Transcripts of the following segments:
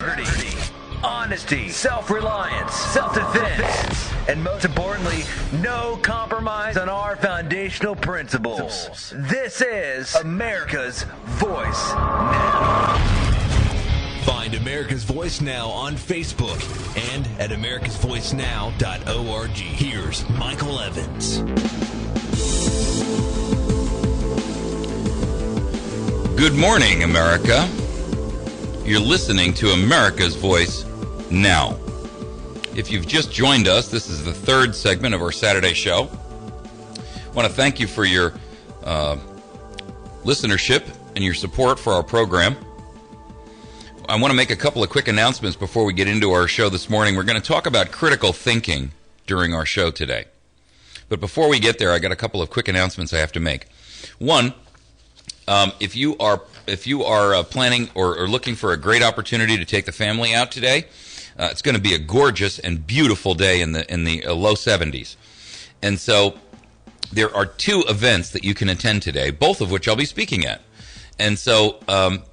integrity, honesty, self-reliance, self-defense, and most importantly, no compromise on our foundational principles. This is America's Voice Now. Find America's Voice Now on Facebook and at americasvoicenow.org. Here's Michael Evans. Good morning, America. You're listening to America's Voice Now. If you've just joined us, this is the third segment of our Saturday show. I want to thank you for your listenership and your support for our program. I want to make a couple of quick announcements before we get into our show this morning. We're going to talk about critical thinking during our show today. But before we get there, I got a couple of quick announcements I have to make. One, if you are planning or looking for a great opportunity to take the family out today, it's going to be a gorgeous and beautiful day in the low 70s. And so there are two events that you can attend today, both of which I'll be speaking at. And so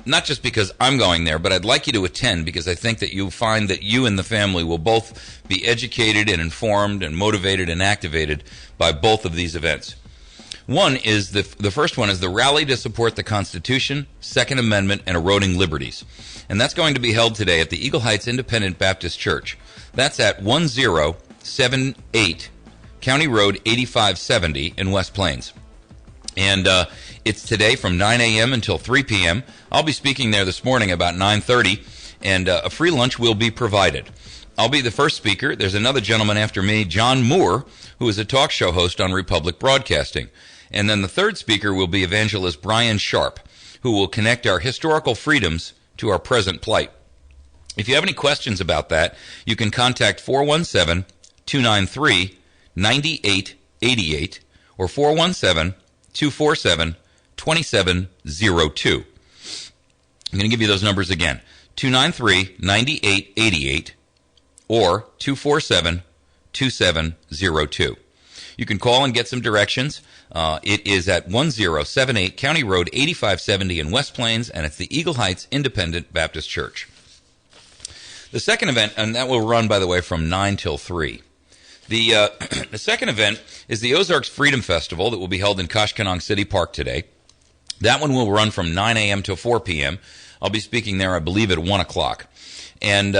not just because I'm going there, but I'd like you to attend because I think that you'll find that you and the family will both be educated and informed and motivated and activated by both of these events. One is the first one is the Rally to Support the Constitution, Second Amendment, and Eroding Liberties. And that's going to be held today at the Eagle Heights Independent Baptist Church. That's at 1078 County Road 8570 in West Plains. And it's today from 9 a.m. until 3 p.m. I'll be speaking there this morning about 9:30, and a free lunch will be provided. I'll be the first speaker. There's another gentleman after me, John Moore, who is a talk show host on Republic Broadcasting. And then the third speaker will be evangelist Brian Sharp, who will connect our historical freedoms to our present plight. If you have any questions about that, you can contact 417-293-9888 or 417-247-2702. I'm going to give you those numbers again. 293-9888 or 247-2702. You can call and get some directions. It is at 1078 County Road 8570 in West Plains, and it's the Eagle Heights Independent Baptist Church. The second event, and that will run, by the way, from 9 till 3. The second event is the Ozarks Freedom Festival that will be held in Koshkonong City Park today. That one will run from 9 a.m. till 4 p.m. I'll be speaking there, I believe, at 1 o'clock. And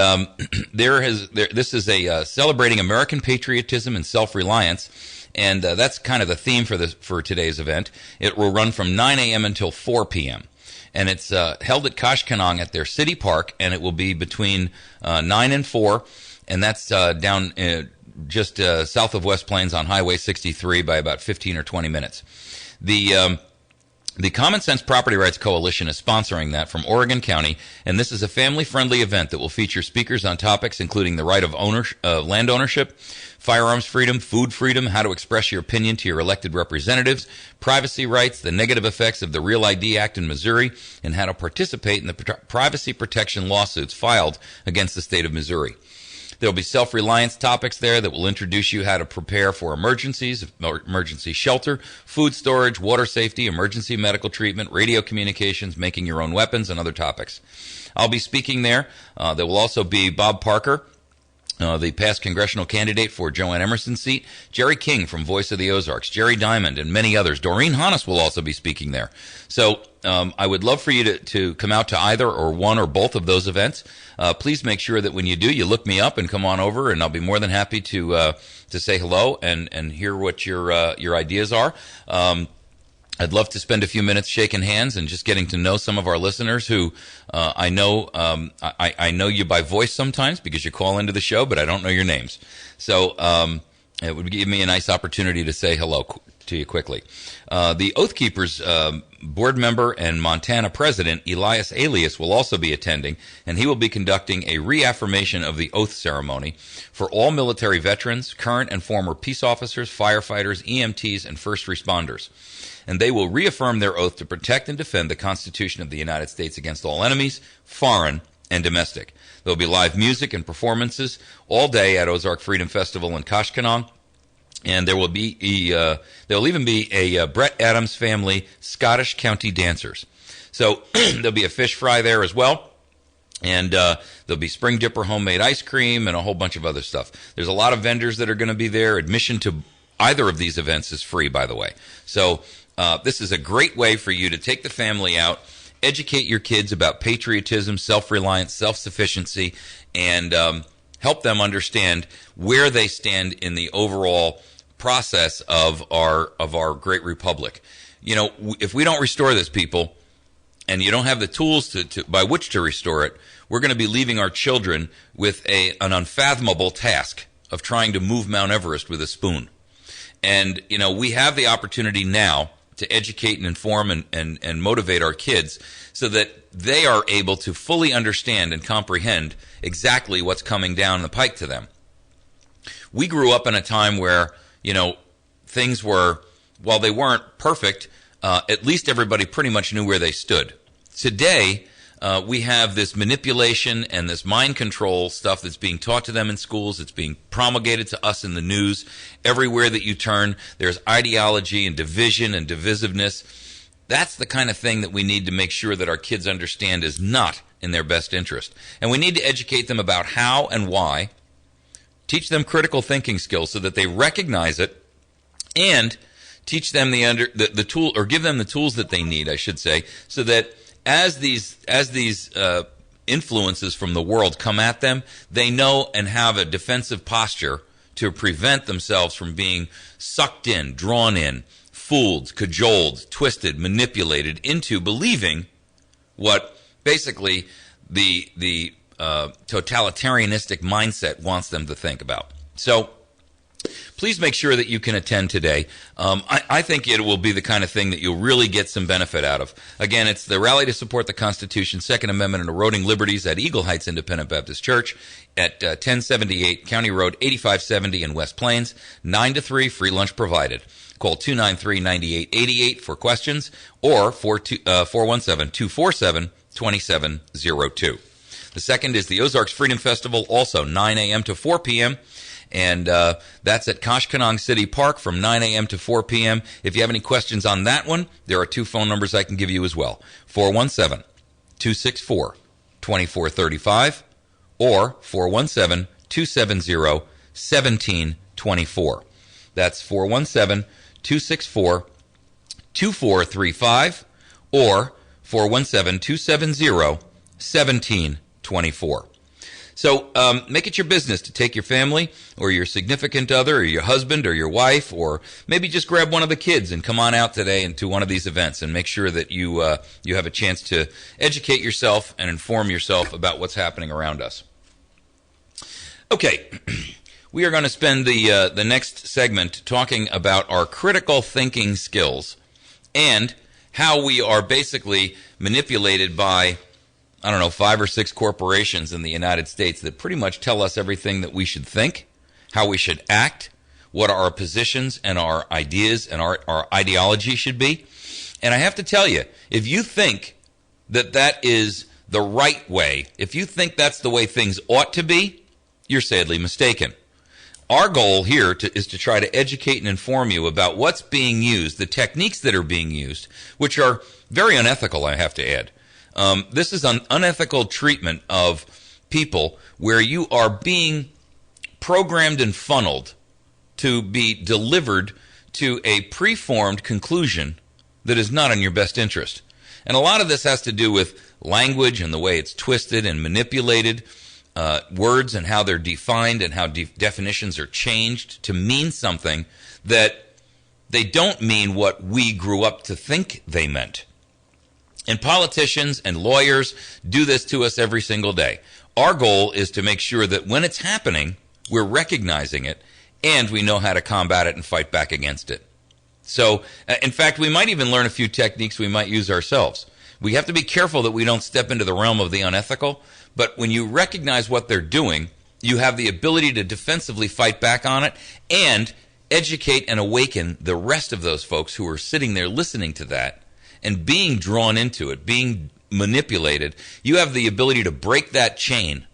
this is a celebrating American patriotism and self-reliance, and that's kind of the theme for today's event. It will run from 9 a.m. until 4 p.m. And it's held at Koshkonong at their city park, and it will be between 9 and 4, and that's down just south of West Plains on Highway 63 by about 15 or 20 minutes. The Common Sense Property Rights Coalition is sponsoring that from Oregon County, and this is a family-friendly event that will feature speakers on topics including the right of land ownership, firearms freedom, food freedom, how to express your opinion to your elected representatives, privacy rights, the negative effects of the Real ID Act in Missouri, and how to participate in the privacy protection lawsuits filed against the state of Missouri. There will be self-reliance topics there that will introduce you how to prepare for emergencies, emergency shelter, food storage, water safety, emergency medical treatment, radio communications, making your own weapons, and other topics. I'll be speaking there. There will also be Bob Parker, the past congressional candidate for Joanne Emerson's seat, Jerry King from Voice of the Ozarks, Jerry Diamond, and many others. Doreen Hannes will also be speaking there. So I would love for you to come out to either or one or both of those events. Please make sure that when you do, you look me up and come on over, and I'll be more than happy to say hello and hear what your ideas are. I'd love to spend a few minutes shaking hands and just getting to know some of our listeners who I know I know you by voice sometimes because you call into the show, but I don't know your names. So it would give me a nice opportunity to say hello to you quickly. The Oath Keepers board member and Montana president, Elias Alias, will also be attending, and he will be conducting a reaffirmation of the oath ceremony for all military veterans, current and former peace officers, firefighters, EMTs, and first responders. And they will reaffirm their oath to protect and defend the Constitution of the United States against all enemies, foreign and domestic. There will be live music and performances all day at Ozark Freedom Festival in Koshkonong. And there will even be a Brett Adams family Scottish County dancers. So there'll be a fish fry there as well. And there'll be Spring Dipper homemade ice cream and a whole bunch of other stuff. There's a lot of vendors that are going to be there. Admission to either of these events is free, by the way. So this is a great way for you to take the family out, educate your kids about patriotism, self-reliance, self-sufficiency, and help them understand where they stand in the overall process of our great republic. You know, if we don't restore this, people, and you don't have the tools to by which to restore it, we're going to be leaving our children with an unfathomable task of trying to move Mount Everest with a spoon. And, you know, we have the opportunity now to educate and inform and motivate our kids so that they are able to fully understand and comprehend exactly what's coming down the pike to them. We grew up in a time where, you know, things were, while they weren't perfect, at least everybody pretty much knew where they stood. Today, we have this manipulation and this mind control stuff that's being taught to them in schools. It's being promulgated to us in the news. Everywhere that you turn, there's ideology and division and divisiveness. That's the kind of thing that we need to make sure that our kids understand is not in their best interest. And we need to educate them about how and why, teach them critical thinking skills so that they recognize it, and teach them the tool, or give them the tools that they need, I should say, so that as these influences from the world come at them, they know and have a defensive posture to prevent themselves from being sucked in, drawn in, fooled, cajoled, twisted, manipulated into believing what basically the totalitarianistic mindset wants them to think about. So please make sure that you can attend today. I think it will be the kind of thing that you'll really get some benefit out of. Again, it's the Rally to Support the Constitution, Second Amendment, and Eroding Liberties at Eagle Heights Independent Baptist Church at 1078 County Road 8570 in West Plains. 9 to 3, free lunch provided. Call 293-9888 for questions or 417-247-2702. The second is the Ozarks Freedom Festival, also 9 a.m. to 4 p.m., and that's at Koshkonong City Park from 9 a.m. to 4 p.m. If you have any questions on that one, there are two phone numbers I can give you as well. 417-264-2435 or 417-270-1724. That's 417-264-2435 or 417-270-1724. So make it your business to take your family or your significant other or your husband or your wife, or maybe just grab one of the kids and come on out today into one of these events and make sure that you have a chance to educate yourself and inform yourself about what's happening around us. Okay, we are going to spend the next segment talking about our critical thinking skills and how we are basically manipulated by, I don't know, 5 or 6 corporations in the United States that pretty much tell us everything that we should think, how we should act, what our positions and our ideas and our ideology should be. And I have to tell you, if you think that that is the right way, if you think that's the way things ought to be, you're sadly mistaken. Our goal here is to try to educate and inform you about what's being used, the techniques that are being used, which are very unethical, I have to add. This is an unethical treatment of people where you are being programmed and funneled to be delivered to a preformed conclusion that is not in your best interest. And a lot of this has to do with language and the way it's twisted and manipulated, words and how they're defined and how definitions are changed to mean something that they don't mean what we grew up to think they meant. And politicians and lawyers do this to us every single day. Our goal is to make sure that when it's happening, we're recognizing it and we know how to combat it and fight back against it. So, in fact, we might even learn a few techniques we might use ourselves. We have to be careful that we don't step into the realm of the unethical, but when you recognize what they're doing, you have the ability to defensively fight back on it and educate and awaken the rest of those folks who are sitting there listening to that and being drawn into it, being manipulated. You have the ability to break that chain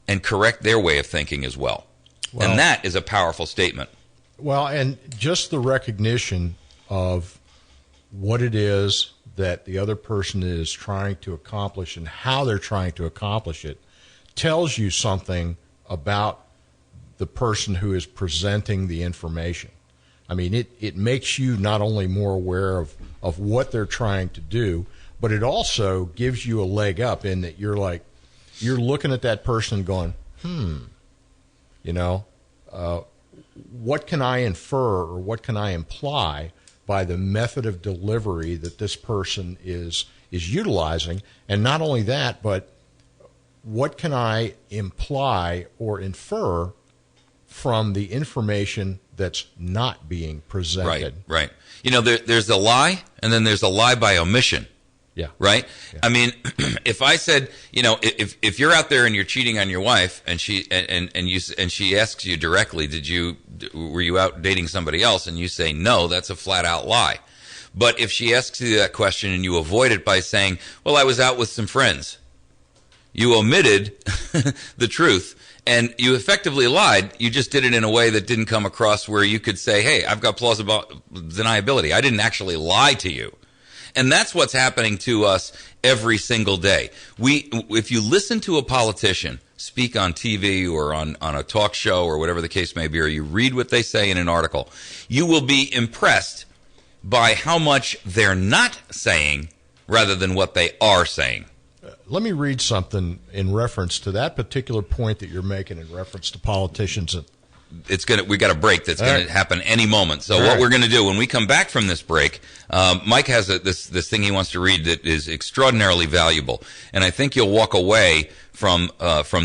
and correct their way of thinking as well. And that is a powerful statement. Well, and just the recognition of what it is that the other person is trying to accomplish and how they're trying to accomplish it tells you something about the person who is presenting the information. I mean, it makes you not only more aware of what they're trying to do, but it also gives you a leg up in that you're looking at that person going, what can I infer or what can I imply by the method of delivery that this person is utilizing? And not only that, but what can I imply or infer from the information that's not being presented? Right. There's a lie, and then there's a lie by omission. Yeah. Right? Yeah. I mean, if I said, if you're out there and you're cheating on your wife and she asks you directly, were you out dating somebody else? And you say no, that's a flat out lie. But if she asks you that question and you avoid it by saying, well, I was out with some friends, you omitted the truth and you effectively lied. You just did it in a way that didn't come across where you could say, hey, I've got plausible deniability. I didn't actually lie to you. And that's what's happening to us every single day. If you listen to a politician speak on TV or on a talk show or whatever the case may be, or you read what they say in an article, you will be impressed by how much they're not saying rather than what they are saying. Let me read something in reference to that particular point that you're making in reference to politicians. We got a break that's going to happen any moment. So what we're going to do when we come back from this break, Mike has this thing he wants to read that is extraordinarily valuable, and I think you'll walk away from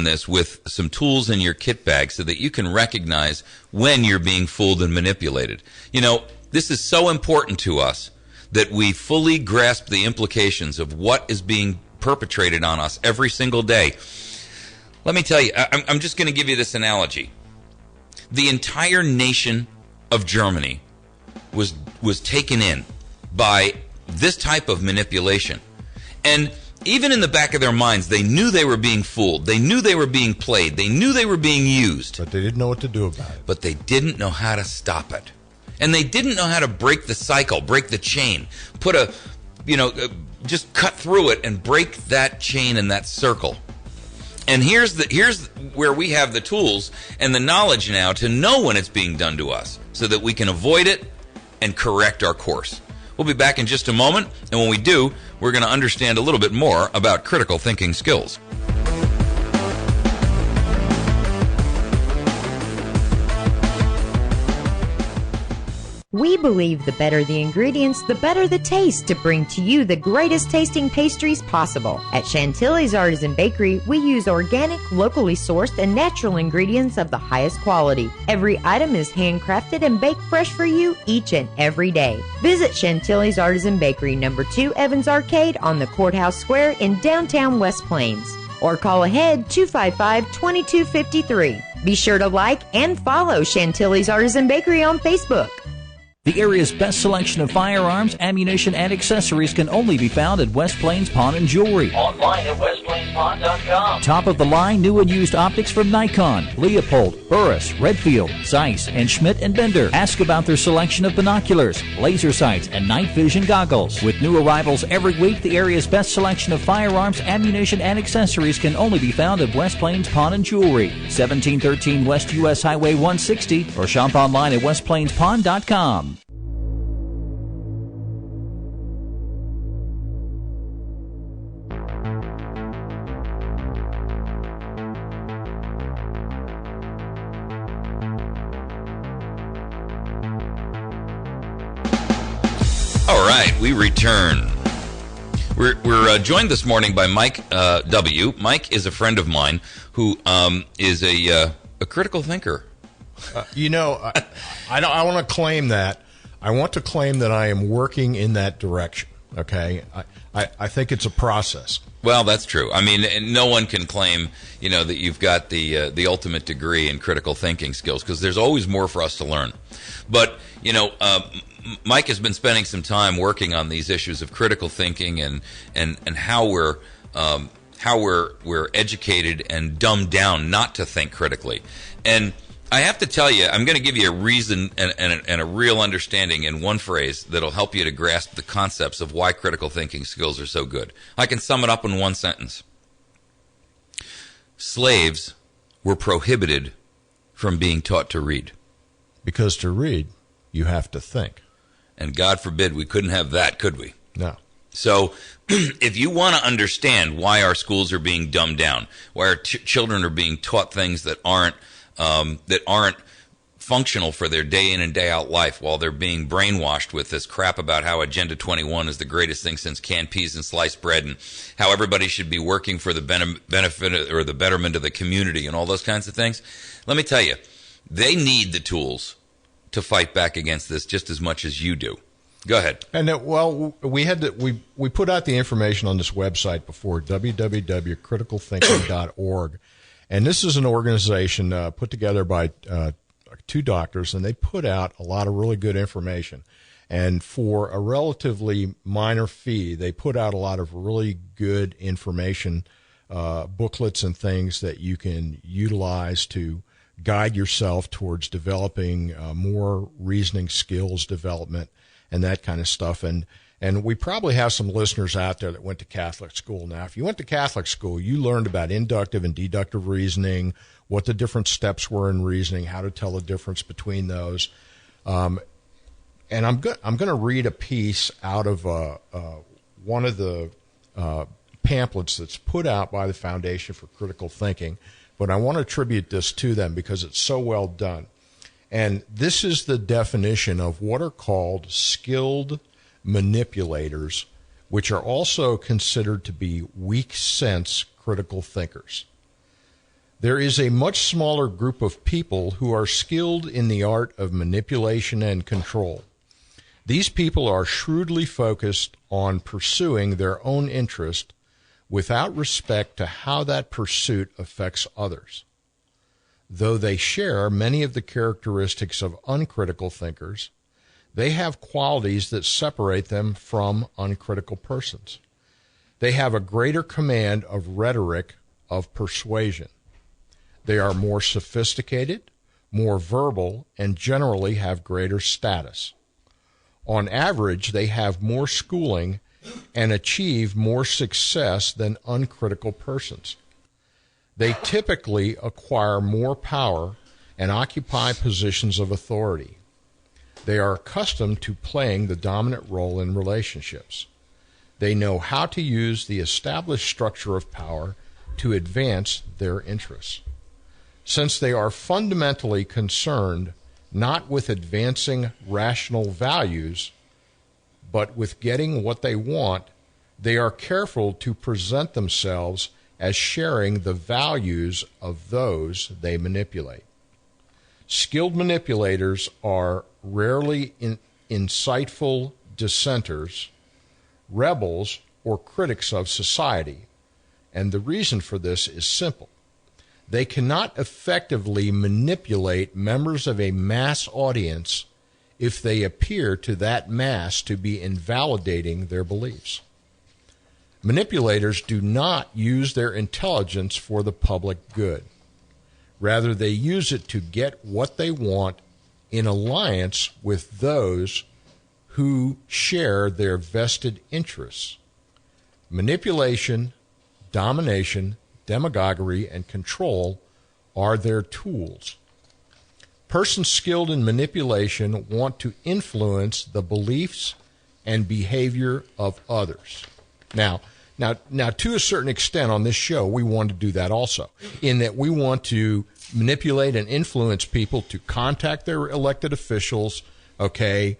this with some tools in your kit bag so that you can recognize when you're being fooled and manipulated. This is so important to us that we fully grasp the implications of what is being perpetrated on us every single day. Let me tell you, I'm just going to give you this analogy. The entire nation of Germany was taken in by this type of manipulation. And even in the back of their minds, they knew they were being fooled. They knew they were being played. They knew they were being used. But they didn't know what to do about it. But they didn't know how to stop it. And they didn't know how to break the cycle, break the chain, just cut through it and break that chain and that circle. And here's where we have the tools and the knowledge now to know when it's being done to us so that we can avoid it and correct our course. We'll be back in just a moment, and when we do, we're going to understand a little bit more about critical thinking skills. We believe the better the ingredients, the better the taste to bring to you the greatest tasting pastries possible. At Chantilly's Artisan Bakery, we use organic, locally sourced, and natural ingredients of the highest quality. Every item is handcrafted and baked fresh for you each and every day. Visit Chantilly's Artisan Bakery, number 2 Evans Arcade on the Courthouse Square in downtown West Plains. Or call ahead 255-2253. Be sure to like and follow Chantilly's Artisan Bakery on Facebook. The area's best selection of firearms, ammunition, and accessories can only be found at West Plains Pawn and Jewelry. Online at westplainspawn.com. Top of the line new and used optics from Nikon, Leopold, Burris, Redfield, Zeiss, and Schmidt & Bender. Ask about their selection of binoculars, laser sights, and night vision goggles. With new arrivals every week, the area's best selection of firearms, ammunition, and accessories can only be found at West Plains Pawn and Jewelry, 1713 West U.S. Highway 160, or shop online at westplainspawn.com. All right, we return. We're joined this morning by Mike W. Mike is a friend of mine who is a critical thinker. I want to claim that. I want to claim that I am working in that direction. Okay, I think it's a process. Well, that's true. I mean, no one can claim, that you've got the ultimate degree in critical thinking skills because there's always more for us to learn. But Mike has been spending some time working on these issues of critical thinking and how we're educated and dumbed down not to think critically. And I have to tell you, I'm going to give you a reason and a real understanding in one phrase that'll help you to grasp the concepts of why critical thinking skills are so good. I can sum it up in one sentence. Slaves were prohibited from being taught to read. Because to read, you have to think. And God forbid we couldn't have that, could we? No. So if you want to understand why our schools are being dumbed down, why our children are being taught things that aren't functional for their day in and day out life, while they're being brainwashed with this crap about how Agenda 21 is the greatest thing since canned peas and sliced bread, and how everybody should be working for the benefit or the betterment of the community and all those kinds of things, let me tell you, they need the tools to fight back against this just as much as you do. Go ahead. And we put out the information on this website before, www.criticalthinking.org, and this is an organization put together by two doctors, and they put out a lot of really good information. And for a relatively minor fee, they put out a lot of really good information, booklets and things that you can utilize to guide yourself towards developing more reasoning skills development and that kind of stuff. And we probably have some listeners out there that went to Catholic school. Now, if you went to Catholic school, you learned about inductive and deductive reasoning, what the different steps were in reasoning, how to tell the difference between those. And I'm going to read a piece out of one of the pamphlets that's put out by the Foundation for Critical Thinking, but I want to attribute this to them because it's so well done. And this is the definition of what are called skilled manipulators, which are also considered to be weak sense critical thinkers. There is a much smaller group of people who are skilled in the art of manipulation and control. These people are shrewdly focused on pursuing their own interest without respect to how that pursuit affects others. Though they share many of the characteristics of uncritical thinkers, they have qualities that separate them from uncritical persons. They have a greater command of rhetoric of persuasion. They are more sophisticated, more verbal, and generally have greater status. On average, they have more schooling and achieve more success than uncritical persons. They typically acquire more power and occupy positions of authority. They are accustomed to playing the dominant role in relationships. They know how to use the established structure of power to advance their interests. Since they are fundamentally concerned not with advancing rational values, but with getting what they want, they are careful to present themselves as sharing the values of those they manipulate. Skilled manipulators are rarely insightful dissenters, rebels, or critics of society, and the reason for this is simple. They cannot effectively manipulate members of a mass audience if they appear to that mass to be invalidating their beliefs. Manipulators do not use their intelligence for the public good. Rather, they use it to get what they want in alliance with those who share their vested interests. Manipulation, domination, demagoguery, and control are their tools. Persons skilled in manipulation want to influence the beliefs and behavior of others. Now, to a certain extent on this show, we want to do that also, in that we want to manipulate and influence people to contact their elected officials, okay,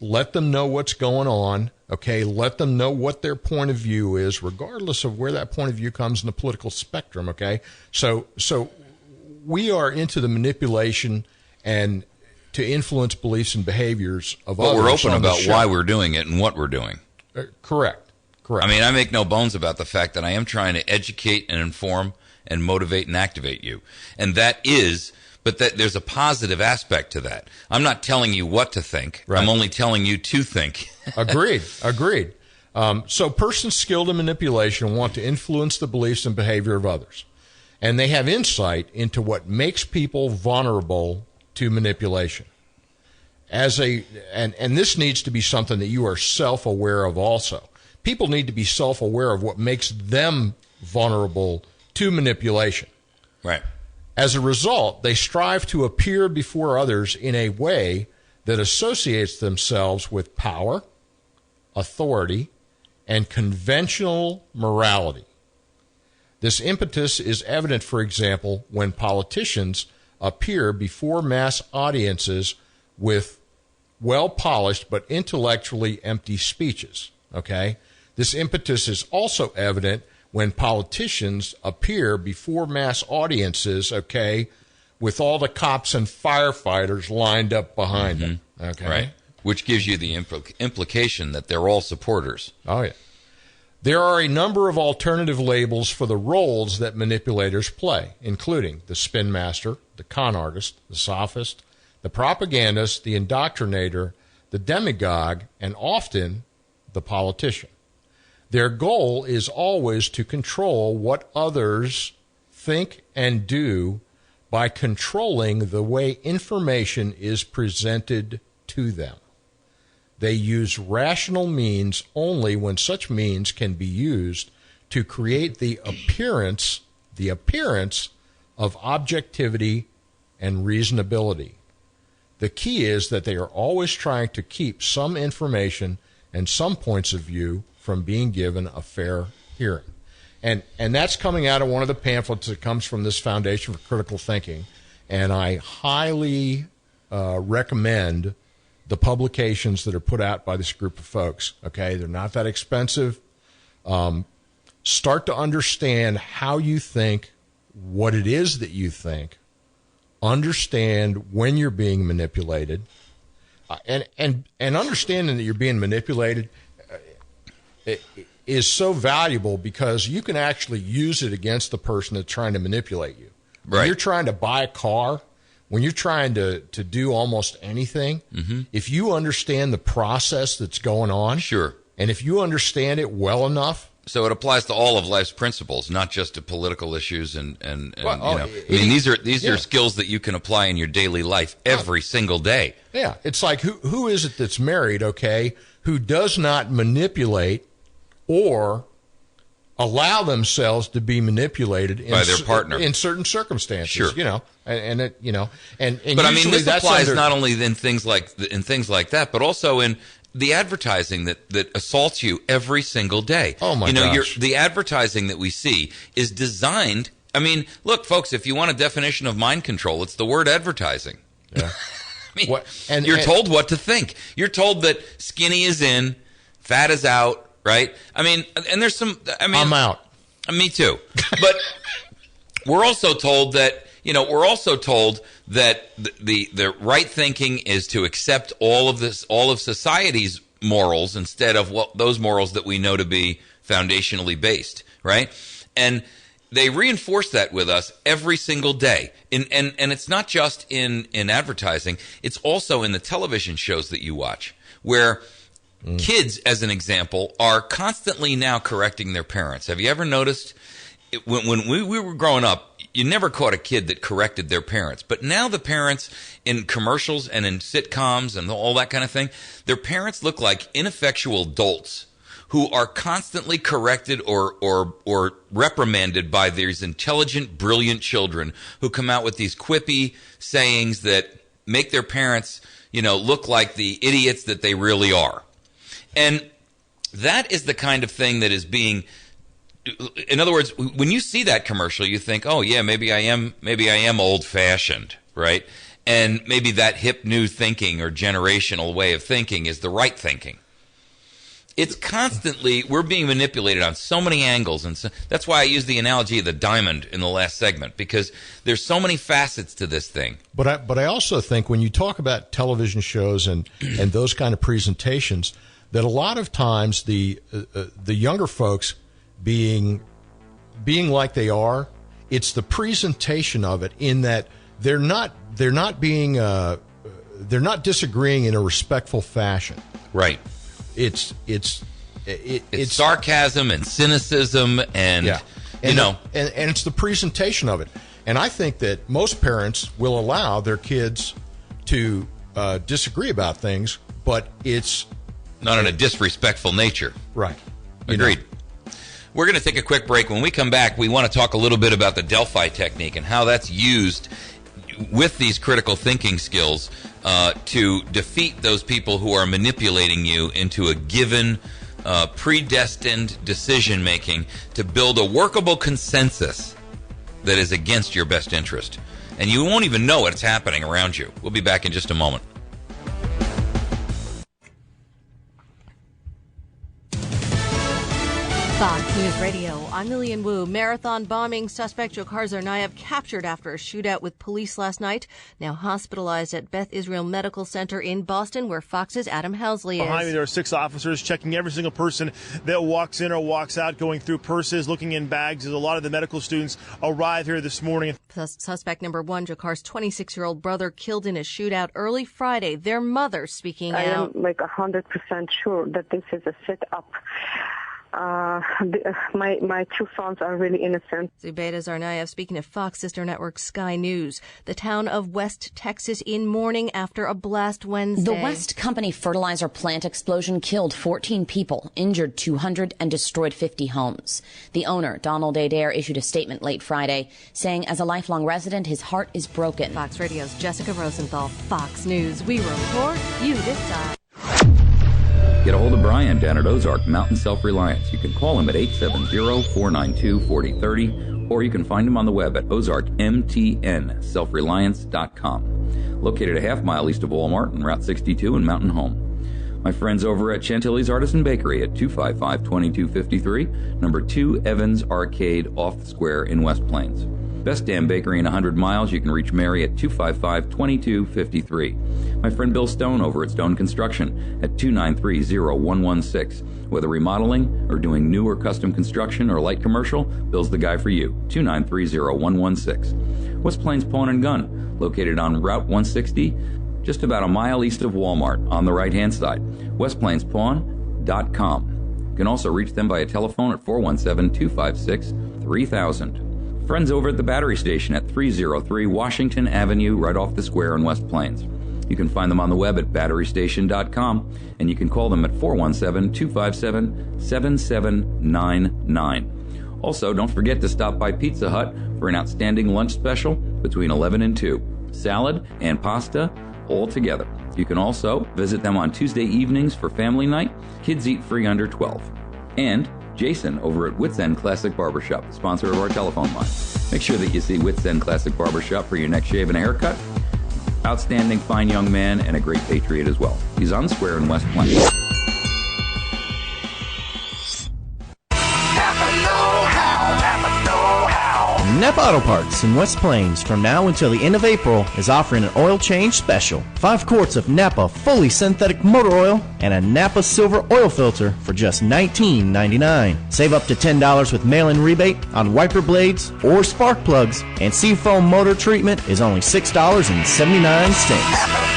let them know what's going on, okay, let them know what their point of view is, regardless of where that point of view comes in the political spectrum, okay? So we are into the manipulation and to influence beliefs and behaviors of others. But we're open about why we're doing it and what we're doing. Correct. I mean, I make no bones about the fact that I am trying to educate and inform and motivate and activate you. And but there's a positive aspect to that. I'm not telling you what to think. Right. I'm only telling you to think. Agreed. So persons skilled in manipulation want to influence the beliefs and behavior of others. and they have insight into what makes people vulnerable to manipulation. And this needs to be something that you are self-aware of also. People need to be self-aware of what makes them vulnerable to manipulation. Right. As a result, they strive to appear before others in a way that associates themselves with power, authority, and conventional morality. This impetus is evident, for example, when politicians appear before mass audiences with well-polished but intellectually empty speeches. Okay? This impetus is also evident when politicians appear before mass audiences, okay, with all the cops and firefighters lined up behind them. Okay? Right. Which gives you the implication that they're all supporters. Oh, yeah. There are a number of alternative labels for the roles that manipulators play, including the spin master, the con artist, the sophist, the propagandist, the indoctrinator, the demagogue, and often the politician. Their goal is always to control what others think and do by controlling the way information is presented to them. They use rational means only when such means can be used to create the appearance of objectivity and reasonability. The key is that they are always trying to keep some information and some points of view from being given a fair hearing. And that's coming out of one of the pamphlets that comes from this Foundation for Critical Thinking. And I highly recommend the publications that are put out by this group of folks. Okay, they're not that expensive. Start to understand how you think, what it is that you think, understand when you're being manipulated, and understanding that you're being manipulated is so valuable because you can actually use it against the person that's trying to manipulate you. Right. When you're trying to buy a car, when you're trying to do almost anything, if you understand the process that's going on, sure, and if you understand it well enough. So it applies to all of life's principles, not just to political issues and Well, you know. I mean, these are skills that you can apply in your daily life every single day. Yeah, it's like who is it that's married, okay, who does not manipulate or allow themselves to be manipulated by their partner in certain circumstances, sure. You know, and but I mean, this applies not only in things like that, but also in the advertising that assaults you every single day. Oh my gosh! The advertising that we see is designed. I mean, look, folks, if you want a definition of mind control, it's the word advertising. Yeah. I mean, you're told what to think. You're told that skinny is in, fat is out. Right? I mean, and there's some. I mean, I'm out. Me too. But we're also told that the right thinking is to accept all of society's morals instead of those morals that we know to be foundationally based. Right? And they reinforce that with us every single day. And it's not just in advertising. It's also in the television shows that you watch, where kids, as an example, are constantly now correcting their parents. Have you ever noticed when we were growing up, you never caught a kid that corrected their parents. But now the parents in commercials and in sitcoms and all that kind of thing, their parents look like ineffectual dolts who are constantly corrected or reprimanded by these intelligent, brilliant children who come out with these quippy sayings that make their parents, look like the idiots that they really are. And that is the kind of thing that is being, in other words, when you see that commercial, you think, oh yeah, maybe I am old fashioned, right? And maybe that hip new thinking or generational way of thinking is the right thinking. It's constantly, we're being manipulated on so many angles. And so, that's why I used the analogy of the diamond in the last segment, because there's so many facets to this thing. But I also think when you talk about television shows and those kind of presentations, that a lot of times the younger folks being like they are, it's the presentation of it in that they're not disagreeing in a respectful fashion. Right. It's sarcasm and cynicism and And You know. and it's the presentation of it. And I think that most parents will allow their kids to disagree about things, but it's Not in a disrespectful nature. right. Agreed. We're going to take a quick break. When we come back, we want to talk a little bit about the Delphi technique and how that's used with these critical thinking skills to defeat those people who are manipulating you into a given predestined decision-making to build a workable consensus that is against your best interest. And you won't even know it's happening around you. We'll be back in just a moment. Fox News Radio, I'm Lillian Wu. Marathon bombing suspect Dzhokhar Tsarnaev captured after a shootout with police last night. Now hospitalized at Beth Israel Medical Center in Boston, where Fox's Adam Housley is. Behind me, there are 6 officers checking every single person that walks in or walks out, going through purses, looking in bags, as a lot of the medical students arrive here this morning. Suspect number 1, Dzhokhar's 26-year-old brother, killed in a shootout early Friday. Their mother speaking out. I am 100% sure that this is a set-up. My 2 sons are really innocent. Zubaydah Tsarnaev speaking to Fox sister network Sky News. The town of West Texas in mourning after a blast Wednesday. The West Company fertilizer plant explosion killed 14 people, injured 200, and destroyed 50 homes. The owner, Donald Adair, issued a statement late Friday saying, as a lifelong resident, his heart is broken. Fox Radio's Jessica Rosenthal, Fox News. We report, you decide. Get a hold of Brian down at Ozark Mountain Self-Reliance. You can call him at 870-492-4030, or you can find him on the web at ozarkmtnselfreliance.com. Located a half-mile east of Walmart on Route 62 in Mountain Home. My friends over at Chantilly's Artisan Bakery at 255-2253, number 2 Evans Arcade off the square in West Plains. Best damn bakery in 100 miles. You can reach Mary at 255-2253. My friend Bill Stone over at Stone Construction at 293-0116. Whether remodeling or doing new or custom construction or light commercial, Bill's the guy for you. 293-0116. West Plains Pawn and Gun, located on Route 160, just about a mile east of Walmart on the right-hand side. westplainspawn.com. You can also reach them via telephone at 417-256-3000. Friends over at the battery station at 303 Washington Avenue, right off the square in West Plains. You can find them on the web at batterystation.com, and you can call them at 417-257-7799. Also, don't forget to stop by Pizza Hut for an outstanding lunch special between 11 and 2. Salad and pasta all together. You can also visit them on Tuesday evenings for family night. Kids eat free under 12. And Jason over at Wits End Classic Barbershop, the sponsor of our telephone line. Make sure that you see Wits End Classic Barbershop for your next shave and a haircut. Outstanding, fine young man and a great patriot as well. He's on the square in West Plains. Napa Auto Parts in West Plains from now until the end of April is offering an oil change special. 5 quarts of Napa fully synthetic motor oil and a Napa silver oil filter for just $19.99. Save up to $10 with mail-in rebate on wiper blades or spark plugs, and Seafoam motor treatment is only $6.79.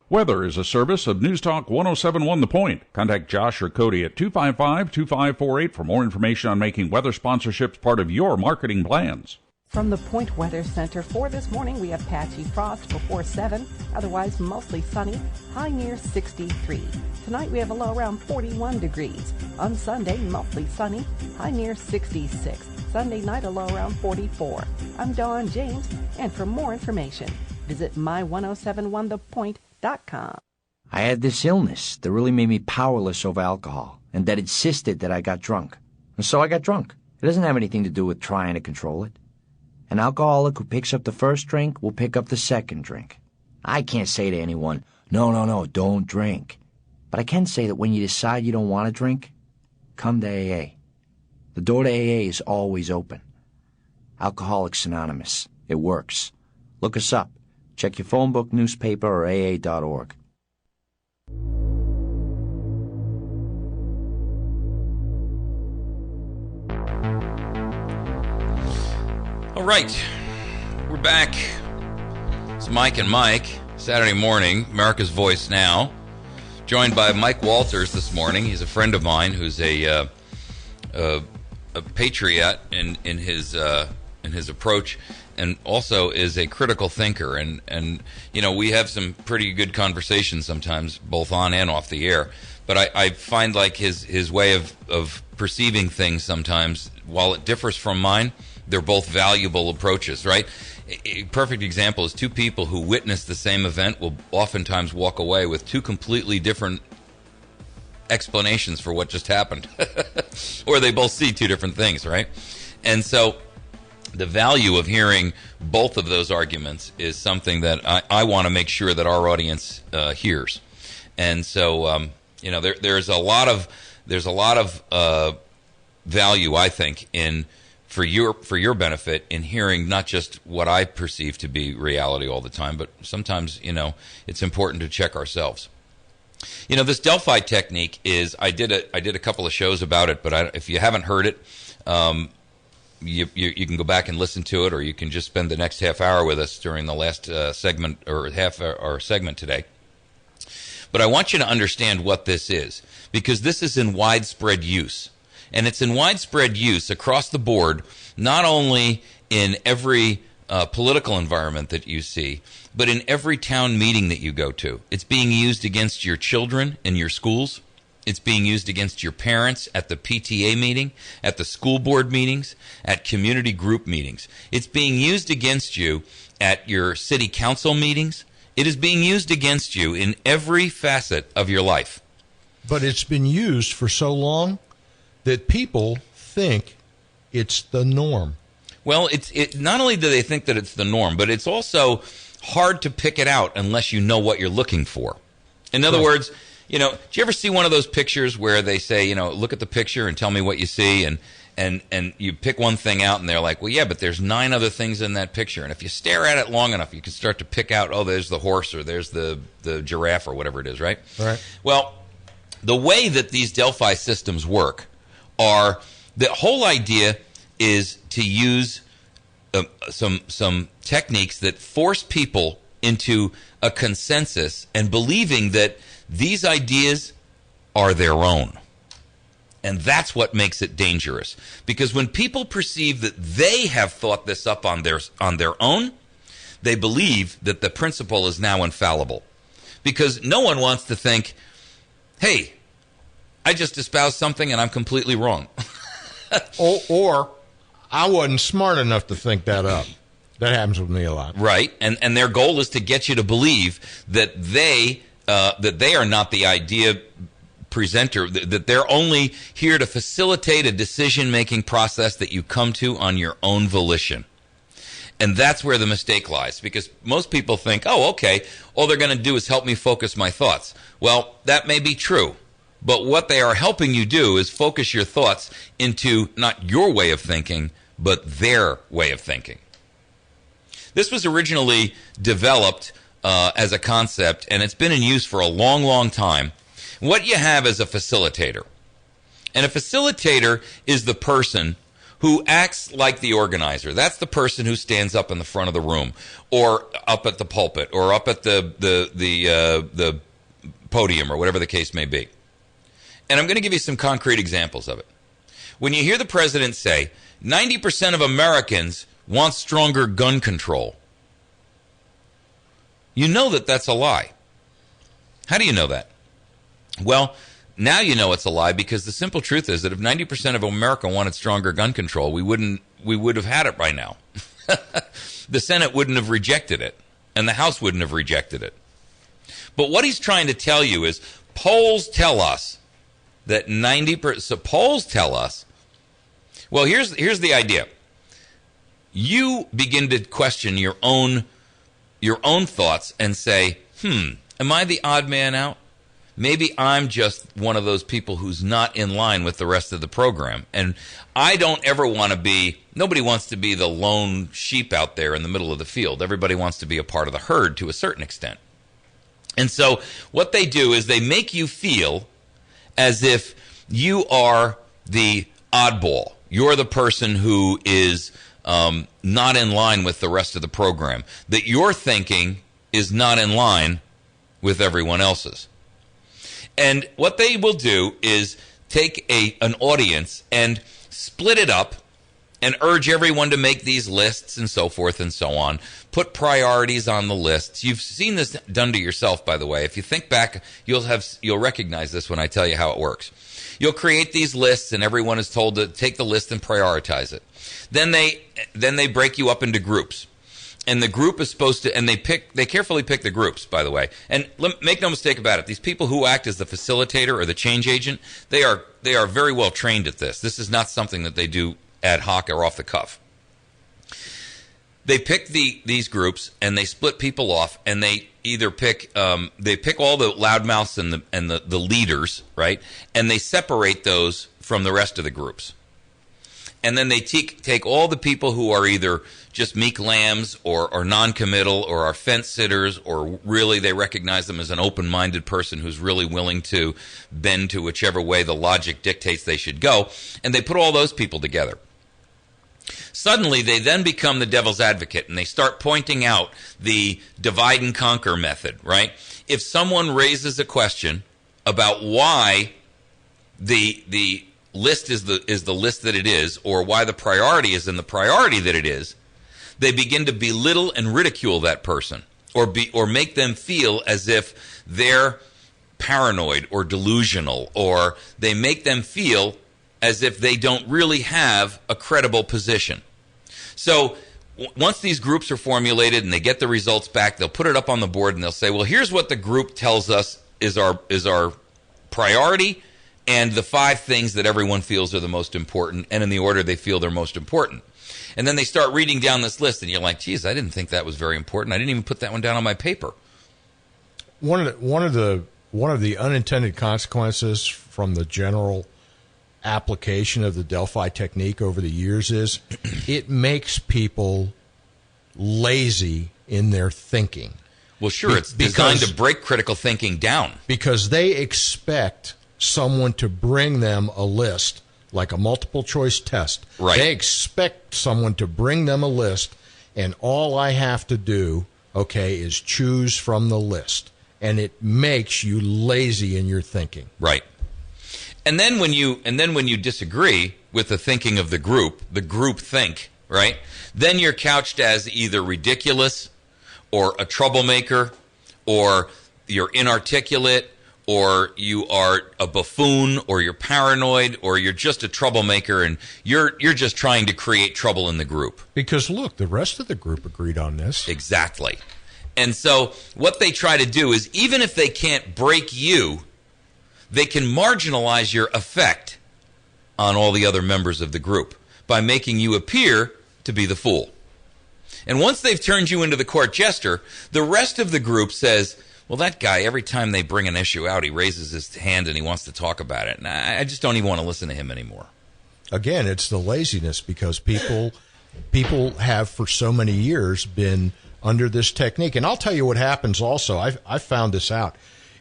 Weather is a service of News Talk 107.1 The Point. Contact Josh or Cody at 255-2548 for more information on making weather sponsorships part of your marketing plans. From the Point Weather Center for this morning, we have patchy frost before 7, otherwise mostly sunny, high near 63. Tonight we have a low around 41 degrees. On Sunday, mostly sunny, high near 66. Sunday night, a low around 44. I'm Dawn James, and for more information, visit my1071thepoint.com. I had this illness that really made me powerless over alcohol, and that insisted that I got drunk. And so I got drunk. It doesn't have anything to do with trying to control it. An alcoholic who picks up the first drink will pick up the second drink. I can't say to anyone, no, don't drink. But I can say that when you decide you don't want to drink, come to AA. The door to AA is always open. Alcoholics Anonymous. It works. Look us up. Check your phone book, newspaper, or AA.org. All right, we're back. It's Mike and Mike, Saturday morning, America's Voice Now. Joined by Mike Walters this morning. He's a friend of mine who's a patriot in his approach, and also is a critical thinker. And you know, we have some pretty good conversations sometimes, both on and off the air. But I find like his way of perceiving things sometimes, while it differs from mine, they're both valuable approaches, right? A perfect example is two people who witness the same event will oftentimes walk away with two completely different explanations for what just happened. Or they both see two different things, right? And so the value of hearing both of those arguments is something that I want to make sure that our audience hears. And so, you know, there's a lot of value, I think, in for your benefit in hearing not just what I perceive to be reality all the time, but sometimes, you know, it's important to check ourselves. You know, this Delphi technique is, I did a couple of shows about it, but if you haven't heard it, you can go back and listen to it, or you can just spend the next half hour with us during the last segment, or half our segment today. But I want you to understand what this is, because this is in widespread use. And it's in widespread use across the board, not only in every political environment that you see, but in every town meeting that you go to. It's being used against your children in your schools. It's being used against your parents at the PTA meeting, at the school board meetings, at community group meetings. It's being used against you at your city council meetings. It is being used against you in every facet of your life. But it's been used for so long that people think it's the norm. Well, it not only do they think that it's the norm, but it's also hard to pick it out unless you know what you're looking for. In other words, you know, do you ever see one of those pictures where they say, you know, look at the picture and tell me what you see, and you pick one thing out and they're like, well, yeah, but there's 9 other things in that picture. And if you stare at it long enough, you can start to pick out, oh, there's the horse, or there's the giraffe, or whatever it is, right? Right. Well, the way that these Delphi systems work are, the whole idea is to use some techniques that force people into a consensus and believing that these ideas are their own. And that's what makes it dangerous. Because when people perceive that they have thought this up on their own, they believe that the principle is now infallible. Because no one wants to think, hey, I just espoused something and I'm completely wrong. or I wasn't smart enough to think that up. That happens with me a lot. Right, and their goal is to get you to believe that they are not the idea presenter, that they're only here to facilitate a decision-making process that you come to on your own volition. And that's where the mistake lies, because most people think, oh, okay, all they're going to do is help me focus my thoughts. Well, that may be true. But what they are helping you do is focus your thoughts into not your way of thinking, but their way of thinking. This was originally developed as a concept, and it's been in use for a long, long time. What you have is a facilitator. And a facilitator is the person who acts like the organizer. That's the person who stands up in the front of the room, or up at the pulpit, or up at the podium, or whatever the case may be. And I'm going to give you some concrete examples of it. When you hear the president say, 90% of Americans want stronger gun control, you know that that's a lie. How do you know that? Well, now you know it's a lie, because the simple truth is that if 90% of America wanted stronger gun control, we would have had it by now. The Senate wouldn't have rejected it, and the House wouldn't have rejected it. But what he's trying to tell you is, polls tell us that 90%. So polls tell us. Well, here's the idea. You begin to question your own thoughts and say, am I the odd man out? Maybe I'm just one of those people who's not in line with the rest of the program. And I don't ever want to be, nobody wants to be the lone sheep out there in the middle of the field. Everybody wants to be a part of the herd to a certain extent. And so what they do is they make you feel as if you are the oddball. You're the person who is not in line with the rest of the program. That your thinking is not in line with everyone else's. And what they will do is take an audience and split it up and urge everyone to make these lists and so forth and so on. Put priorities on the lists. You've seen this done to yourself, by the way. If you think back, you'll recognize this when I tell you how it works. You'll create these lists, and everyone is told to take the list and prioritize it. Then they break you up into groups. And the group is supposed to, and they carefully pick the groups, by the way. And make no mistake about it, these people who act as the facilitator or the change agent, they are very well trained at this. This is not something that they do ad hoc or off the cuff. They pick these groups and they split people off, and they either pick all the loudmouths and the leaders, right? And they separate those from the rest of the groups. And then they take all the people who are either just meek lambs or non-committal or are fence sitters, or really they recognize them as an open-minded person who's really willing to bend to whichever way the logic dictates they should go, and they put all those people together. Suddenly, they then become the devil's advocate, and they start pointing out the divide and conquer method, right? If someone raises a question about why the list is the list that it is, or why the priority is in the priority that it is, they begin to belittle and ridicule that person, or make them feel as if they're paranoid or delusional, or they make them feel as if they don't really have a credible position. So once these groups are formulated and they get the results back, they'll put it up on the board and they'll say, well, here's what the group tells us is our priority, and the 5 things that everyone feels are the most important, and in the order they feel they're most important. And then they start reading down this list, and you're like, geez, I didn't think that was very important. I didn't even put that one down on my paper. One of the unintended consequences from the general application of the Delphi technique over the years is it makes people lazy in their thinking. Well, sure, it's designed to break critical thinking down. Because they expect someone to bring them a list, like a multiple choice test. Right. They expect someone to bring them a list, and all I have to do, is choose from the list. And it makes you lazy in your thinking. Right. And then when you disagree with the thinking of the group think, right? Then you're couched as either ridiculous or a troublemaker, or you're inarticulate, or you are a buffoon, or you're paranoid, or you're just a troublemaker, and you're just trying to create trouble in the group. Because look, the rest of the group agreed on this. Exactly. And so what they try to do is, even if they can't break you, they can marginalize your effect on all the other members of the group by making you appear to be the fool. And once they've turned you into the court jester, the rest of the group says, well, that guy, every time they bring an issue out, he raises his hand and he wants to talk about it. And I just don't even want to listen to him anymore. Again, it's the laziness, because people have for so many years been under this technique. And I'll tell you what happens also. I found this out.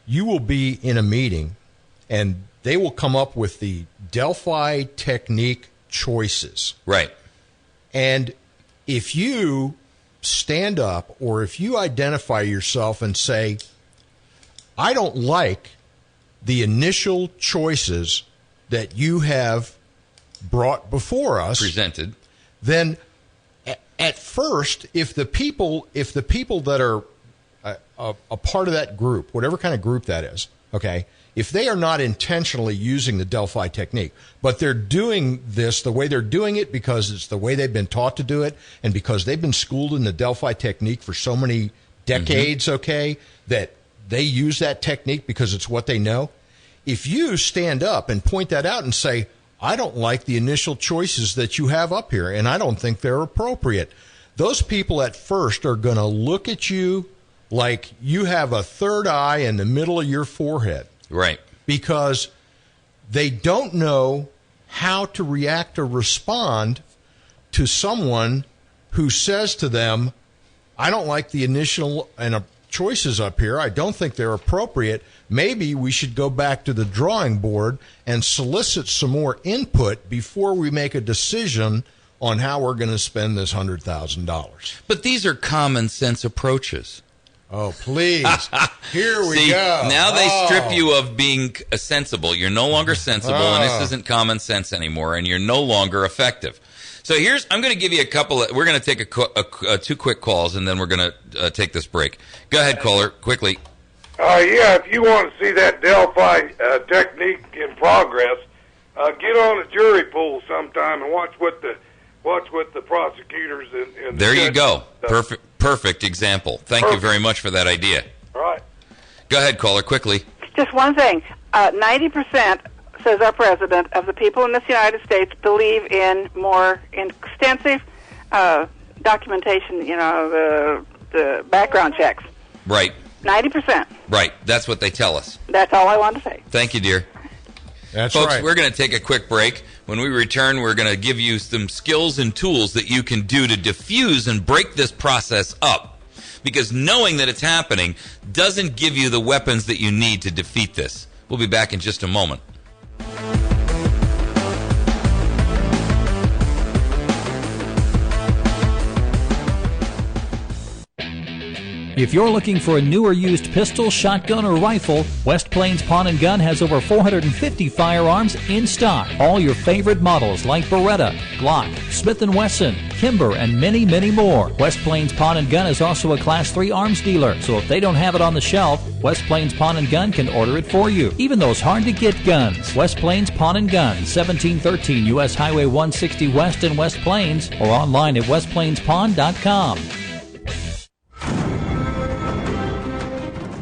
You will be in a meeting, and they will come up with the Delphi technique choices. Right. And if you stand up, or if you identify yourself and say, I don't like the initial choices that you have brought before us, presented, then at first, if the people that are a part of that group, whatever kind of group that is, if they are not intentionally using the Delphi technique, but they're doing this the way they're doing it because it's the way they've been taught to do it, and because they've been schooled in the Delphi technique for so many decades, that they use that technique because it's what they know. If you stand up and point that out and say, I don't like the initial choices that you have up here, and I don't think they're appropriate, those people at first are going to look at you like you have a third eye in the middle of your forehead. Right. Because they don't know how to react or respond to someone who says to them, I don't like the initial choices up here. I don't think they're appropriate. Maybe we should go back to the drawing board and solicit some more input before we make a decision on how we're going to spend this $100,000. But these are common sense approaches. Oh, please. Here we See, go. Now they strip you of being sensible. You're no longer sensible, and this isn't common sense anymore, and you're no longer effective. So I'm going to give you we're going to take two quick calls, and then we're going to take this break. Go ahead, caller, quickly. Yeah, if you want to see that Delphi technique in progress, get on a jury pool sometime and watch what the prosecutors and there you go. Perfect example. Thank you very much for that idea. All right. Go ahead, caller, quickly. Just one thing. 90%, says our president, of the people in this United States believe in more extensive documentation, the background checks. Right. 90%. Right. That's what they tell us. That's all I wanted to say. Thank you, dear. That's Folks, right. We're going to take a quick break. When we return, we're going to give you some skills and tools that you can do to diffuse and break this process up. Because knowing that it's happening doesn't give you the weapons that you need to defeat this. We'll be back in just a moment. If you're looking for a new or used pistol, shotgun, or rifle, West Plains Pawn & Gun has over 450 firearms in stock. All your favorite models like Beretta, Glock, Smith & Wesson, Kimber, and many, many more. West Plains Pawn & Gun is also a Class 3 arms dealer, so if they don't have it on the shelf, West Plains Pawn & Gun can order it for you. Even those hard-to-get guns. West Plains Pawn & Gun, 1713 U.S. Highway 160 West in West Plains, or online at westplainspawn.com.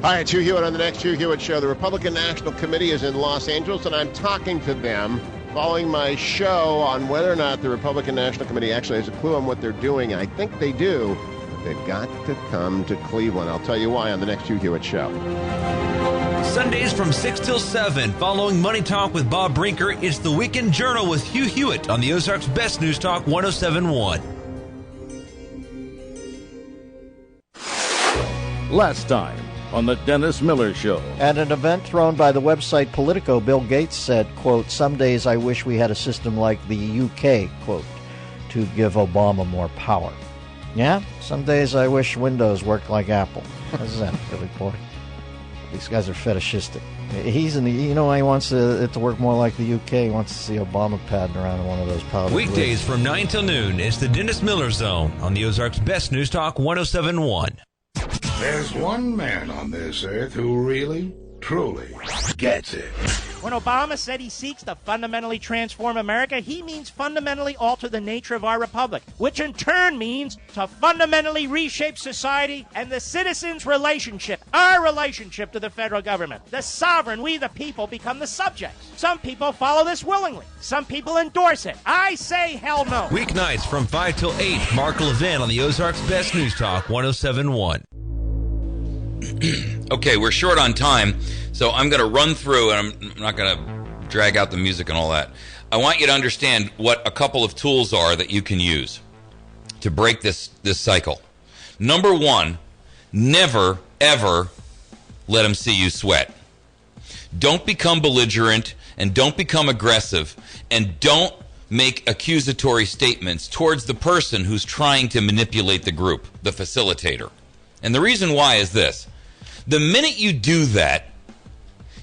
Hi, it's Hugh Hewitt on the next Hugh Hewitt Show. The Republican National Committee is in Los Angeles, and I'm talking to them following my show on whether or not the Republican National Committee actually has a clue on what they're doing. I think they do. They've got to come to Cleveland. I'll tell you why on the next Hugh Hewitt Show. Sundays from 6 till 7, following Money Talk with Bob Brinker, it's the Weekend Journal with Hugh Hewitt on the Ozarks Best News Talk 107.1. Last time on the Dennis Miller Show. At an event thrown by the website Politico, Bill Gates said, quote, "Some days I wish we had a system like the UK, quote, to give Obama more power." Yeah, some days I wish Windows worked like Apple. How's that, Billy Boy? These guys are fetishistic. He's in the, he wants it to work more like the UK. He wants to see Obama padding around in one of those powder Weekdays from 9 till noon, it's the Dennis Miller Zone on the Ozarks Best News Talk 107.1. There's one man on this earth who really, truly gets it. When Obama said he seeks to fundamentally transform America, he means fundamentally alter the nature of our republic, which in turn means to fundamentally reshape society and the citizens' relationship, our relationship to the federal government. The sovereign, we the people, become the subjects. Some people follow this willingly. Some people endorse it. I say hell no. Weeknights from 5 till 8, Mark Levin on the Ozarks Best News Talk 107.1. Okay, we're short on time, so I'm going to run through, and I'm not going to drag out the music and all that. I want you to understand what a couple of tools are that you can use to break this cycle. Number one, never, ever let them see you sweat. Don't become belligerent, and don't become aggressive, and don't make accusatory statements towards the person who's trying to manipulate the group, the facilitator. And the reason why is this. The minute you do that,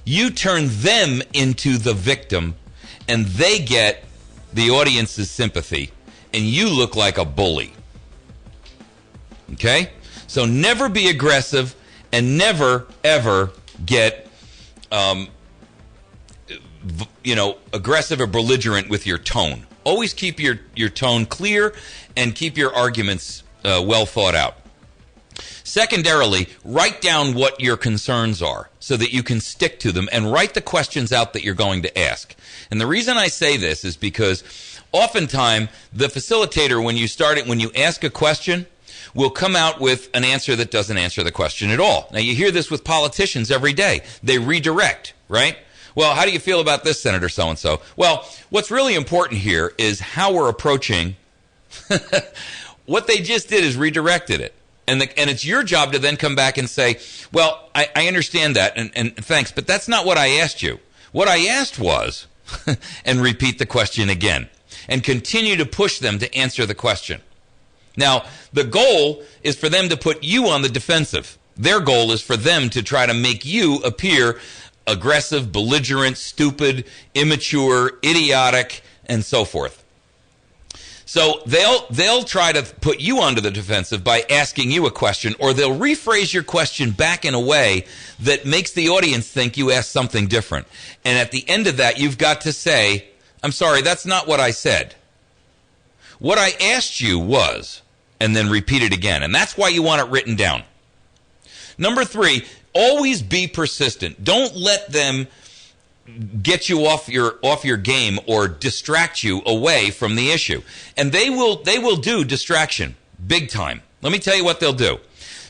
you turn them into the victim, and they get the audience's sympathy, and you look like a bully. Okay? So never be aggressive, and never, ever get, aggressive or belligerent with your tone. Always keep your tone clear, and keep your arguments well thought out. Secondarily, write down what your concerns are so that you can stick to them, and write the questions out that you're going to ask. And the reason I say this is because oftentimes the facilitator, when you ask a question, will come out with an answer that doesn't answer the question at all. Now, you hear this with politicians every day. They redirect, right? Well, how do you feel about this, Senator so-and-so? Well, what's really important here is how we're approaching. What they just did is redirected it. And it's your job to then come back and say, well, I understand that, and thanks, but that's not what I asked you. What I asked was, and repeat the question again, and continue to push them to answer the question. Now, the goal is for them to put you on the defensive. Their goal is for them to try to make you appear aggressive, belligerent, stupid, immature, idiotic, and so forth. So they'll try to put you onto the defensive by asking you a question, or they'll rephrase your question back in a way that makes the audience think you asked something different. And at the end of that, you've got to say, I'm sorry, that's not what I said. What I asked you was, and then repeat it again. And that's why you want it written down. Number 3, always be persistent. Don't let them get you off your game or distract you away from the issue. And they will do distraction big time. Let me tell you what they'll do.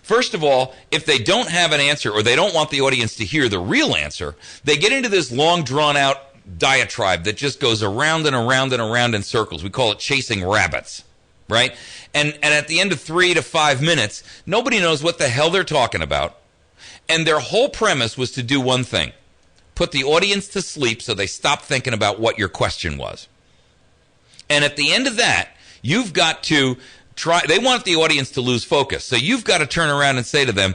First of all, if they don't have an answer or they don't want the audience to hear the real answer, they get into this long drawn out diatribe that just goes around and around and around in circles. We call it chasing rabbits, right? And at the end of 3 to 5 minutes, nobody knows what the hell they're talking about. And their whole premise was to do one thing: put the audience to sleep so they stop thinking about what your question was. And at the end of that, you've got to try. They want the audience to lose focus. So you've got to turn around and say to them,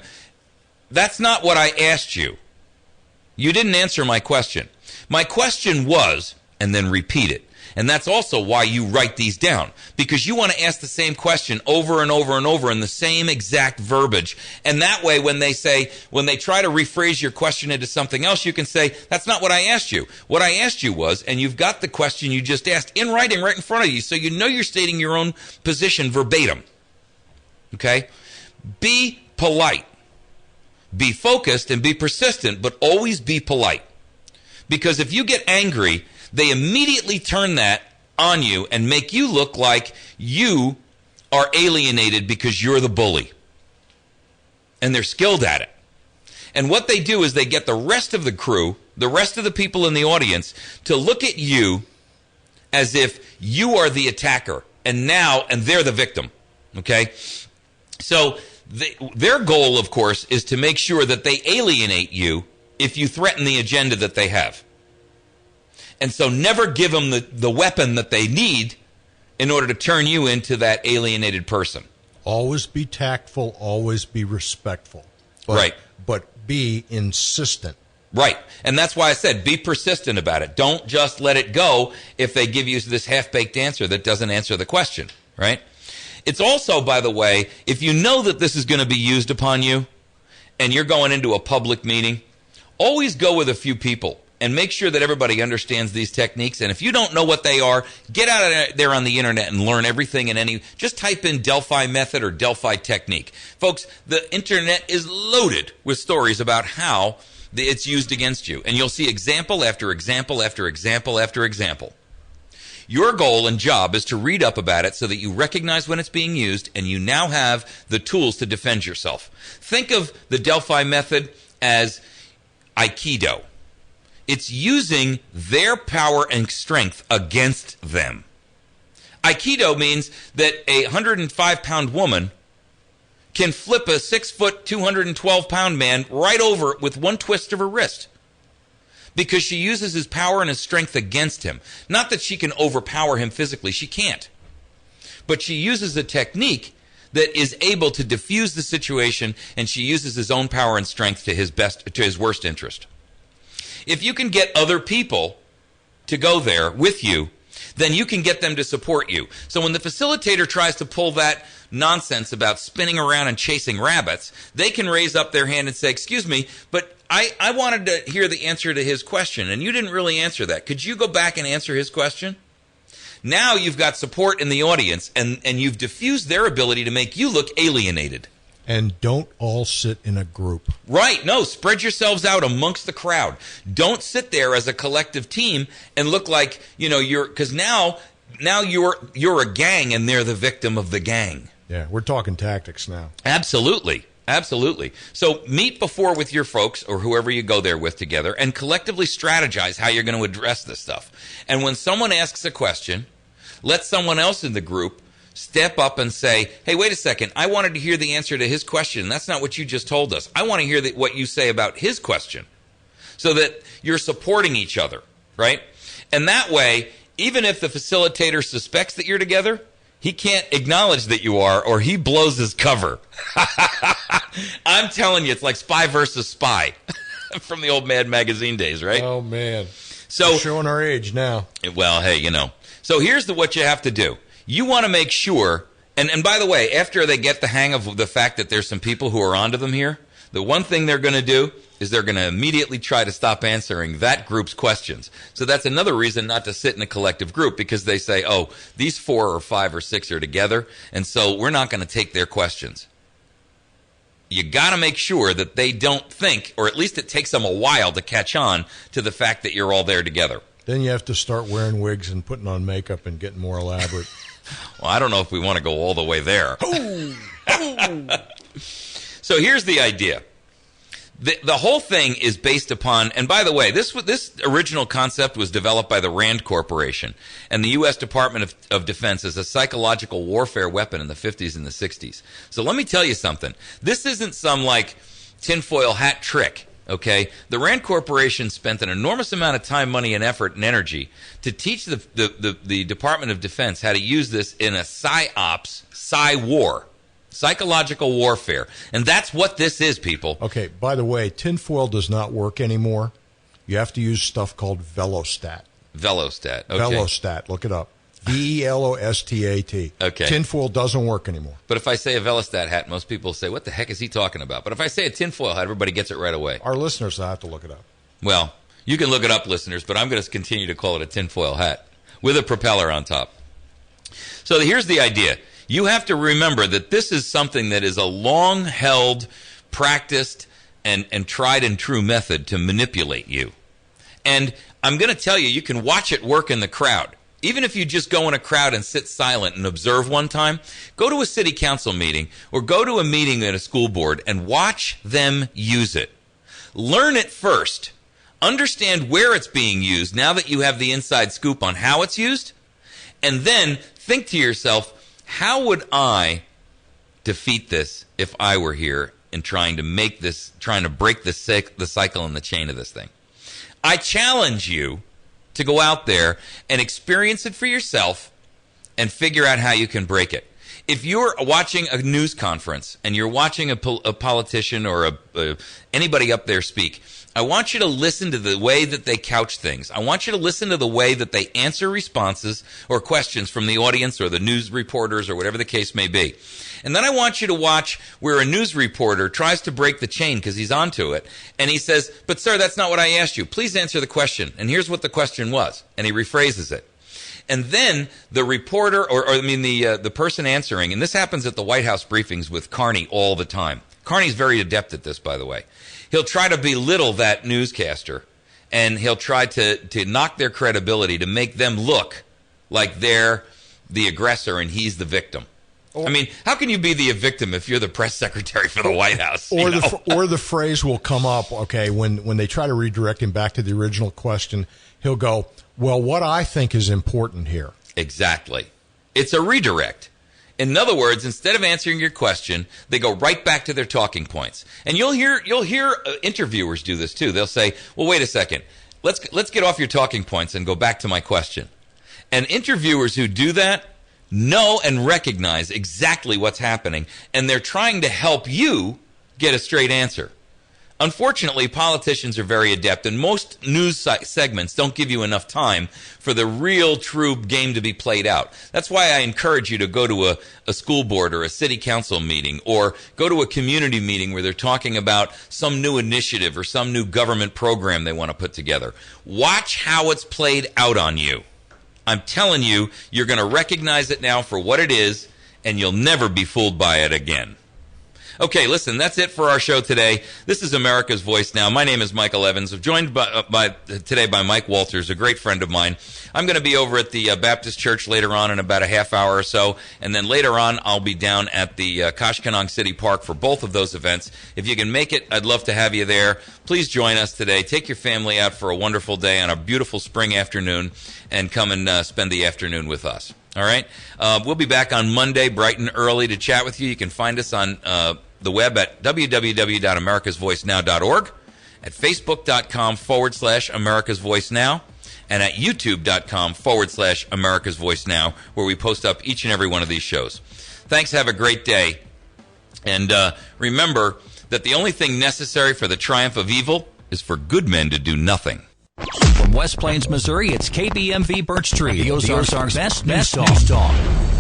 that's not what I asked you. You didn't answer my question. My question was, and then repeat it. And that's also why you write these down, because you want to ask the same question over and over and over in the same exact verbiage. And that way, when they try to rephrase your question into something else, you can say, that's not what I asked you. What I asked you was, and you've got the question you just asked in writing right in front of you, so you know you're stating your own position verbatim. Okay? Be polite. Be focused and be persistent, but always be polite. Because if you get angry, they immediately turn that on you and make you look like you are alienated because you're the bully. And they're skilled at it. And what they do is they get the rest of the crew, the rest of the people in the audience, to look at you as if you are the attacker and they're the victim. Okay? So their goal, of course, is to make sure that they alienate you if you threaten the agenda that they have. And so never give them the weapon that they need in order to turn you into that alienated person. Always be tactful, always be respectful. Right. But be insistent. Right. And that's why I said be persistent about it. Don't just let it go if they give you this half-baked answer that doesn't answer the question. Right? It's also, by the way, if you know that this is going to be used upon you and you're going into a public meeting, always go with a few people. And make sure that everybody understands these techniques. And if you don't know what they are, get out of there on the internet and learn everything just type in Delphi Method or Delphi Technique. Folks, the internet is loaded with stories about how it's used against you. And you'll see example after example after example after example. Your goal and job is to read up about it so that you recognize when it's being used and you now have the tools to defend yourself. Think of the Delphi Method as Aikido. It's using their power and strength against them. Aikido means that a 105-pound woman can flip a 6-foot, 212-pound man right over with one twist of her wrist because she uses his power and his strength against him. Not that she can overpower him physically. She can't. But she uses a technique that is able to diffuse the situation, and she uses his own power and strength to his worst interest. If you can get other people to go there with you, then you can get them to support you. So when the facilitator tries to pull that nonsense about spinning around and chasing rabbits, they can raise up their hand and say, excuse me, but I wanted to hear the answer to his question, and you didn't really answer that. Could you go back and answer his question? Now you've got support in the audience, and you've diffused their ability to make you look alienated. And don't all sit in a group. Right. No, spread yourselves out amongst the crowd. Don't sit there as a collective team and look like, because now you're a gang and they're the victim of the gang. Yeah, we're talking tactics now. Absolutely. Absolutely. So meet before with your folks or whoever you go there with together and collectively strategize how you're going to address this stuff. And when someone asks a question, let someone else in the group step up and say, hey, wait a second, I wanted to hear the answer to his question. That's not what you just told us. I want to hear what you say about his question, so that you're supporting each other, right? And that way, even if the facilitator suspects that you're together, He can't acknowledge that you are, or he blows his cover. I'm telling you, it's like Spy versus Spy from the old Mad Magazine days, right? Oh, man. So we're showing our age now. Well, hey, So here's what you have to do. You want to make sure, and by the way, after they get the hang of the fact that there's some people who are onto them here, the one thing they're going to do is they're going to immediately try to stop answering that group's questions. So that's another reason not to sit in a collective group, because they say, oh, these 4 or 5 or 6 are together, and so we're not going to take their questions. You got to make sure that they don't think, or at least it takes them a while to catch on to the fact that you're all there together. Then you have to start wearing wigs and putting on makeup and getting more elaborate. Well, I don't know if we want to go all the way there. So here's the idea. The whole thing is based upon, and by the way, this original concept was developed by the Rand Corporation and the U.S. Department of Defense as a psychological warfare weapon in the 50s and the 60s. So let me tell you something. This isn't some like tinfoil hat trick, okay? The Rand Corporation spent an enormous amount of time, money, and effort and energy to teach the Department of Defense how to use this in a psyops, psy-war. Psychological warfare. And that's what this is, people. Okay, by the way, tinfoil does not work anymore. You have to use stuff called Velostat. Velostat, okay. Velostat, look it up. Velostat. Okay. Tinfoil doesn't work anymore. But if I say a Velostat hat, most people say, what the heck is he talking about? But if I say a tinfoil hat, everybody gets it right away. Our listeners will have to look it up. Well, you can look it up, listeners, but I'm going to continue to call it a tinfoil hat with a propeller on top. So here's the idea. You have to remember that this is something that is a long-held, practiced, and tried and true method to manipulate you. And I'm going to tell you, you can watch it work in the crowd. Even if you just go in a crowd and sit silent and observe one time, go to a city council meeting or go to a meeting at a school board and watch them use it. Learn it first. Understand where it's being used now that you have the inside scoop on how it's used. And then think to yourself, how would I defeat this if I were here in trying to break the cycle and the chain of this thing? I challenge you to go out there and experience it for yourself and figure out how you can break it. If you're watching a news conference and you're watching a politician or anybody up there speak, I want you to listen to the way that they couch things. I want you to listen to the way that they answer responses or questions from the audience or the news reporters or whatever the case may be. And then I want you to watch where a news reporter tries to break the chain because he's onto it. And he says, but sir, that's not what I asked you. Please answer the question. And here's what the question was. And he rephrases it. And then the reporter, the person answering, and this happens at the White House briefings with Carney all the time. Carney's very adept at this, by the way. He'll try to belittle that newscaster, and he'll try to knock their credibility to make them look like they're the aggressor and he's the victim. I mean, how can you be the victim if you're the press secretary for the White House? Or the phrase will come up, okay, when they try to redirect him back to the original question, he'll go, well, what I think is important here. Exactly. It's a redirect. In other words, instead of answering your question, they go right back to their talking points. And you'll hear interviewers do this too. They'll say, well, wait a second. Let's get off your talking points and go back to my question. And interviewers who do that know and recognize exactly what's happening, and they're trying to help you get a straight answer. Unfortunately, politicians are very adept, and most news segments don't give you enough time for the real, true game to be played out. That's why I encourage you to go to a school board or a city council meeting, or go to a community meeting where they're talking about some new initiative or some new government program they want to put together. Watch how it's played out on you. I'm telling you, you're going to recognize it now for what it is, and you'll never be fooled by it again. Okay, listen, that's it for our show today. This is America's Voice Now. My name is Michael Evans. I'm joined today by Mike Walters, a great friend of mine. I'm going to be over at the Baptist Church later on in about a half hour or so, and then later on I'll be down at the Koshkonong City Park for both of those events. If you can make it, I'd love to have you there. Please join us today. Take your family out for a wonderful day on a beautiful spring afternoon, and come and spend the afternoon with us. All right? We'll be back on Monday bright and early to chat with you. You can find us on the web at www.americasvoicenow.org, at facebook.com/America's Voice Now, and at youtube.com/America's Voice Now, where we post up each and every one of these shows. Thanks. Have a great day. And remember that the only thing necessary for the triumph of evil is for good men to do nothing. From West Plains, Missouri, it's KBMV Birch Tree, the Ozarks' best news talk.